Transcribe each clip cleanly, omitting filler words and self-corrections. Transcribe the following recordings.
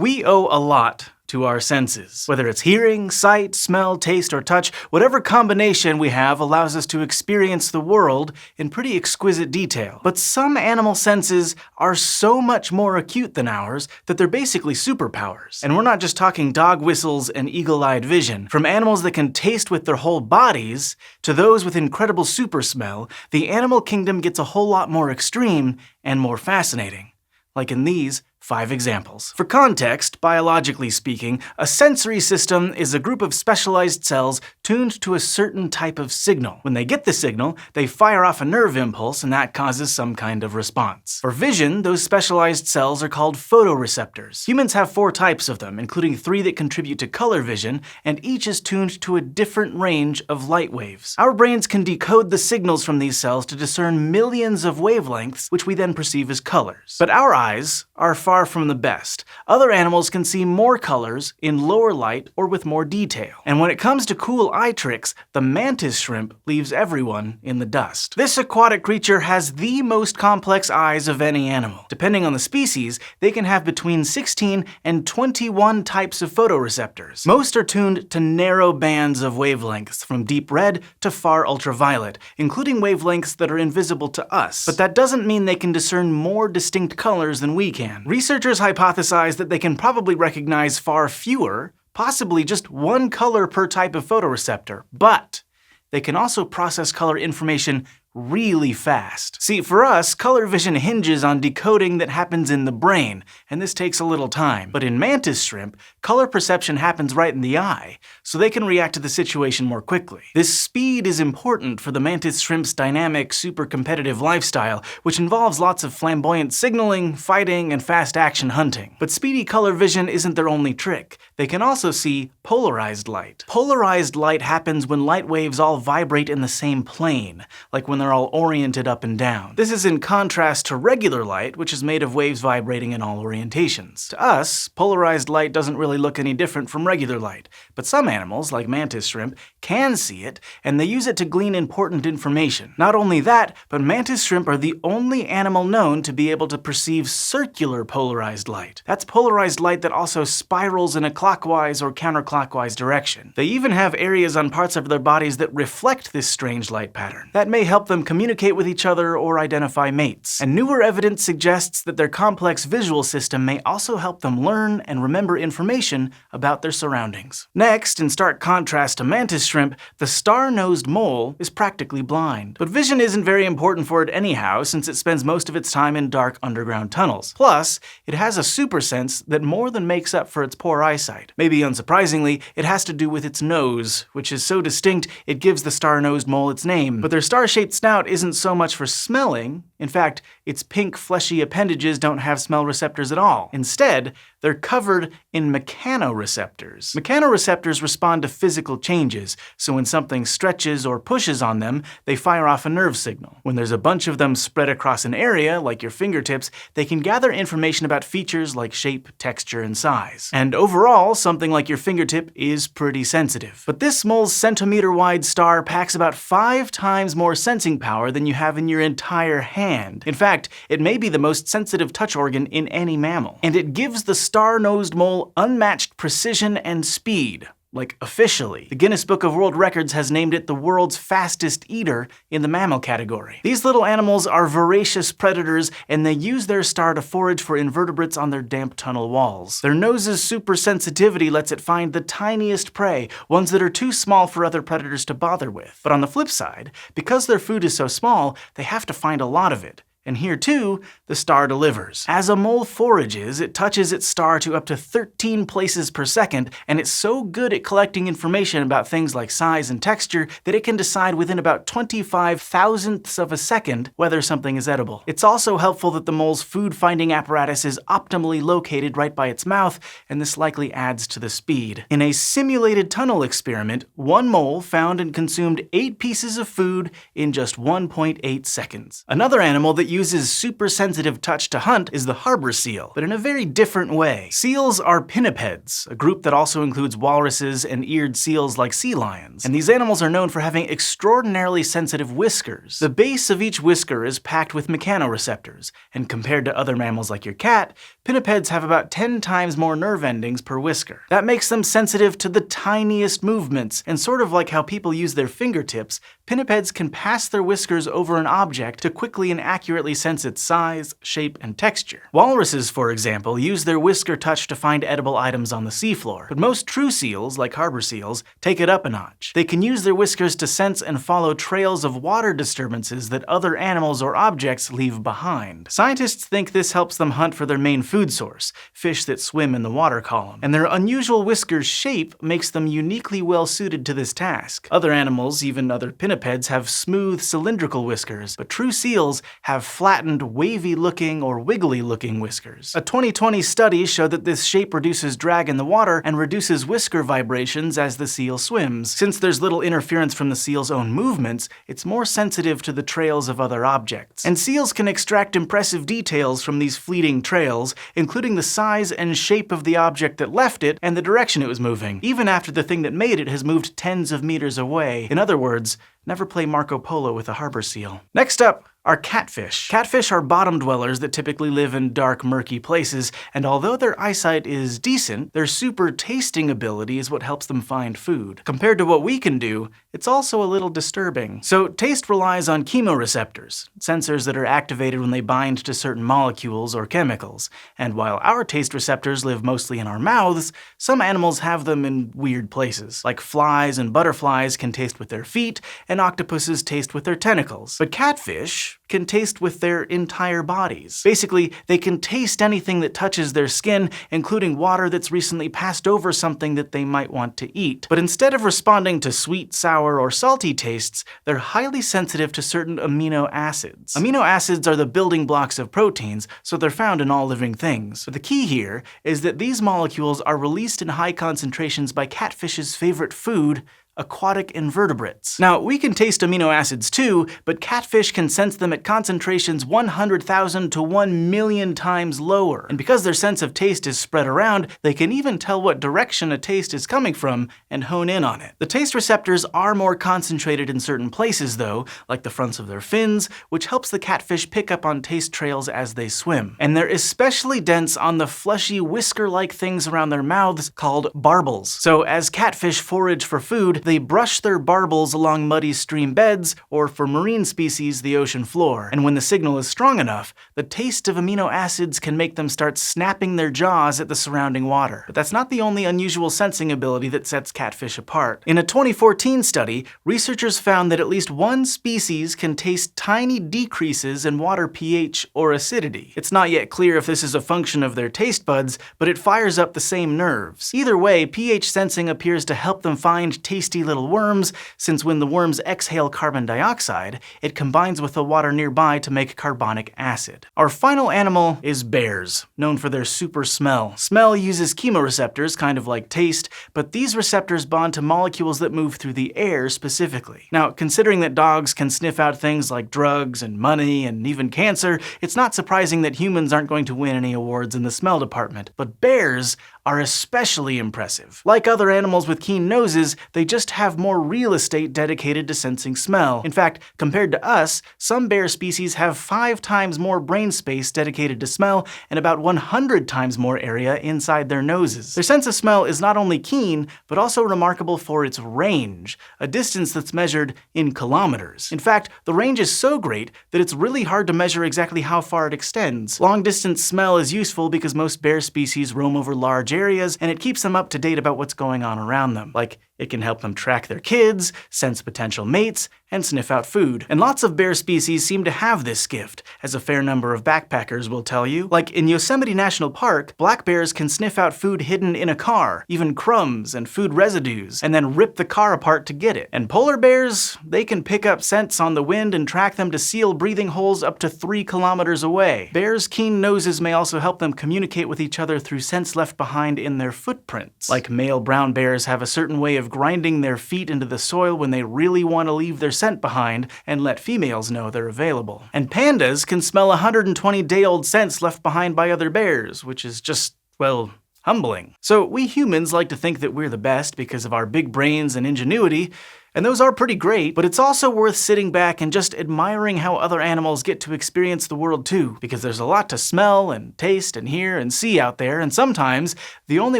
We owe a lot to our senses. Whether it's hearing, sight, smell, taste, or touch, whatever combination we have allows us to experience the world in pretty exquisite detail. But some animal senses are so much more acute than ours that they're basically superpowers. And we're not just talking dog whistles and eagle-eyed vision. From animals that can taste with their whole bodies to those with incredible super smell, the animal kingdom gets a whole lot more extreme and more fascinating. Like in these 5 examples. For context, biologically speaking, a sensory system is a group of specialized cells tuned to a certain type of signal. When they get the signal, they fire off a nerve impulse, and that causes some kind of response. For vision, those specialized cells are called photoreceptors. Humans have 4 types of them, including 3 that contribute to color vision, and each is tuned to a different range of light waves. Our brains can decode the signals from these cells to discern millions of wavelengths, which we then perceive as colors. But our eyes are far from the best. Other animals can see more colors in lower light or with more detail. And when it comes to cool eye tricks, the mantis shrimp leaves everyone in the dust. This aquatic creature has the most complex eyes of any animal. Depending on the species, they can have between 16 and 21 types of photoreceptors. Most are tuned to narrow bands of wavelengths, from deep red to far ultraviolet, including wavelengths that are invisible to us. But that doesn't mean they can discern more distinct colors than we can. Researchers hypothesize that they can probably recognize far fewer, possibly just 1 color per type of photoreceptor, but they can also process color information really fast. See, for us, color vision hinges on decoding that happens in the brain, and this takes a little time. But in mantis shrimp, color perception happens right in the eye, so they can react to the situation more quickly. This speed is important for the mantis shrimp's dynamic, super competitive lifestyle, which involves lots of flamboyant signaling, fighting, and fast action hunting. But speedy color vision isn't their only trick. They can also see polarized light. Polarized light happens when light waves all vibrate in the same plane, like when they're all oriented up and down. This is in contrast to regular light, which is made of waves vibrating in all orientations. To us, polarized light doesn't really look any different from regular light, but some animals, like mantis shrimp, can see it, and they use it to glean important information. Not only that, but mantis shrimp are the only animal known to be able to perceive circular polarized light. That's polarized light that also spirals in a clockwise or counterclockwise direction. They even have areas on parts of their bodies that reflect this strange light pattern. That may help them communicate with each other or identify mates. And newer evidence suggests that their complex visual system may also help them learn and remember information about their surroundings. Next, in stark contrast to mantis shrimp, the star-nosed mole is practically blind. But vision isn't very important for it anyhow, since it spends most of its time in dark underground tunnels. Plus, it has a super sense that more than makes up for its poor eyesight. Maybe unsurprisingly, it has to do with its nose, which is so distinct it gives the star-nosed mole its name. But their star-shaped snout isn't so much for smelling. In fact, its pink, fleshy appendages don't have smell receptors at all. Instead, they're covered in mechanoreceptors. Mechanoreceptors respond to physical changes, so when something stretches or pushes on them, they fire off a nerve signal. When there's a bunch of them spread across an area, like your fingertips, they can gather information about features like shape, texture, and size. And overall, something like your fingertip is pretty sensitive. But this mole's centimeter-wide star packs about 5 times more sensing power than you have in your entire hand. In fact, it may be the most sensitive touch organ in any mammal. And it gives the star-nosed mole unmatched precision and speed. Like, officially. The Guinness Book of World Records has named it the world's fastest eater in the mammal category. These little animals are voracious predators, and they use their star to forage for invertebrates on their damp tunnel walls. Their nose's super sensitivity lets it find the tiniest prey, ones that are too small for other predators to bother with. But on the flip side, because their food is so small, they have to find a lot of it. And here too, the star delivers. As a mole forages, it touches its star to up to 13 places per second, and it's so good at collecting information about things like size and texture that it can decide within about 25 thousandths of a second whether something is edible. It's also helpful that the mole's food-finding apparatus is optimally located right by its mouth, and this likely adds to the speed. In a simulated tunnel experiment, one mole found and consumed 8 pieces of food in just 1.8 seconds. Another animal that uses super sensitive touch to hunt is the harbor seal, but in a very different way. Seals are pinnipeds, a group that also includes walruses and eared seals like sea lions, and these animals are known for having extraordinarily sensitive whiskers. The base of each whisker is packed with mechanoreceptors, and compared to other mammals like your cat, pinnipeds have about 10 times more nerve endings per whisker. That makes them sensitive to the tiniest movements, and sort of like how people use their fingertips, pinnipeds can pass their whiskers over an object to quickly and accurately sense its size, shape, and texture. Walruses, for example, use their whisker touch to find edible items on the seafloor, but most true seals, like harbor seals, take it up a notch. They can use their whiskers to sense and follow trails of water disturbances that other animals or objects leave behind. Scientists think this helps them hunt for their main food source, fish that swim in the water column, and their unusual whiskers' shape makes them uniquely well suited to this task. Other animals, even other pinnipeds, have smooth, cylindrical whiskers, but true seals have flattened, wavy-looking or wiggly-looking whiskers. A 2020 study showed that this shape reduces drag in the water and reduces whisker vibrations as the seal swims. Since there's little interference from the seal's own movements, it's more sensitive to the trails of other objects. And seals can extract impressive details from these fleeting trails, including the size and shape of the object that left it and the direction it was moving, even after the thing that made it has moved tens of meters away. In other words, never play Marco Polo with a harbor seal. Next up are catfish. Catfish are bottom dwellers that typically live in dark, murky places, and although their eyesight is decent, their super tasting ability is what helps them find food. Compared to what we can do, it's also a little disturbing. So taste relies on chemoreceptors, sensors that are activated when they bind to certain molecules or chemicals. And while our taste receptors live mostly in our mouths, some animals have them in weird places. Like flies and butterflies can taste with their feet, and octopuses taste with their tentacles. But catfish can taste with their entire bodies. Basically, they can taste anything that touches their skin, including water that's recently passed over something that they might want to eat. But instead of responding to sweet, sour, or salty tastes, they're highly sensitive to certain amino acids. Amino acids are the building blocks of proteins, so they're found in all living things. But the key here is that these molecules are released in high concentrations by catfish's favorite food, aquatic invertebrates. Now, we can taste amino acids too, but catfish can sense them at concentrations 100,000 to 1 million times lower. And because their sense of taste is spread around, they can even tell what direction a taste is coming from and hone in on it. The taste receptors are more concentrated in certain places though, like the fronts of their fins, which helps the catfish pick up on taste trails as they swim. And they're especially dense on the fleshy whisker-like things around their mouths called barbels. So as catfish forage for food, they brush their barbels along muddy stream beds, or for marine species, the ocean floor. And when the signal is strong enough, the taste of amino acids can make them start snapping their jaws at the surrounding water. But that's not the only unusual sensing ability that sets catfish apart. In a 2014 study, researchers found that at least one species can taste tiny decreases in water pH or acidity. It's not yet clear if this is a function of their taste buds, but it fires up the same nerves. Either way, pH sensing appears to help them find tasty little worms, since when the worms exhale carbon dioxide, it combines with the water nearby to make carbonic acid. Our final animal is bears, known for their super smell. Smell uses chemoreceptors, kind of like taste, but these receptors bond to molecules that move through the air specifically. Now, considering that dogs can sniff out things like drugs and money and even cancer, it's not surprising that humans aren't going to win any awards in the smell department. But bears are especially impressive. Like other animals with keen noses, they just have more real estate dedicated to sensing smell. In fact, compared to us, some bear species have 5 times more brain space dedicated to smell and about 100 times more area inside their noses. Their sense of smell is not only keen, but also remarkable for its range, a distance that's measured in kilometers. In fact, the range is so great that it's really hard to measure exactly how far it extends. Long-distance smell is useful because most bear species roam over large areas, and it keeps them up to date about what's going on around them. Like, it can help them track their kids, sense potential mates, and sniff out food. And lots of bear species seem to have this gift, as a fair number of backpackers will tell you. Like in Yosemite National Park, black bears can sniff out food hidden in a car, even crumbs and food residues, and then rip the car apart to get it. And polar bears, they can pick up scents on the wind and track them to seal breathing holes up to 3 kilometers away. Bears' keen noses may also help them communicate with each other through scents left behind in their footprints. Like male brown bears have a certain way of of grinding their feet into the soil when they really want to leave their scent behind and let females know they're available. And pandas can smell 120-day-old scents left behind by other bears, which is just, well, humbling. So we humans like to think that we're the best because of our big brains and ingenuity, and those are pretty great, but it's also worth sitting back and just admiring how other animals get to experience the world too, because there's a lot to smell and taste and hear and see out there, and sometimes the only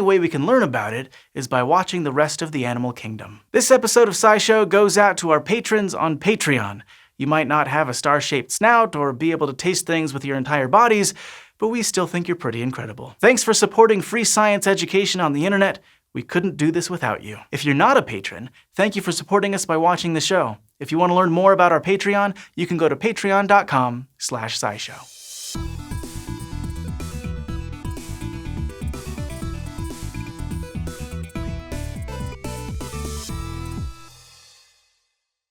way we can learn about it is by watching the rest of the animal kingdom. This episode of SciShow goes out to our patrons on Patreon. You might not have a star-shaped snout or be able to taste things with your entire bodies, but we still think you're pretty incredible. Thanks for supporting free science education on the internet. We couldn't do this without you. If you're not a patron, thank you for supporting us by watching the show. If you want to learn more about our Patreon, you can go to patreon.com/scishow.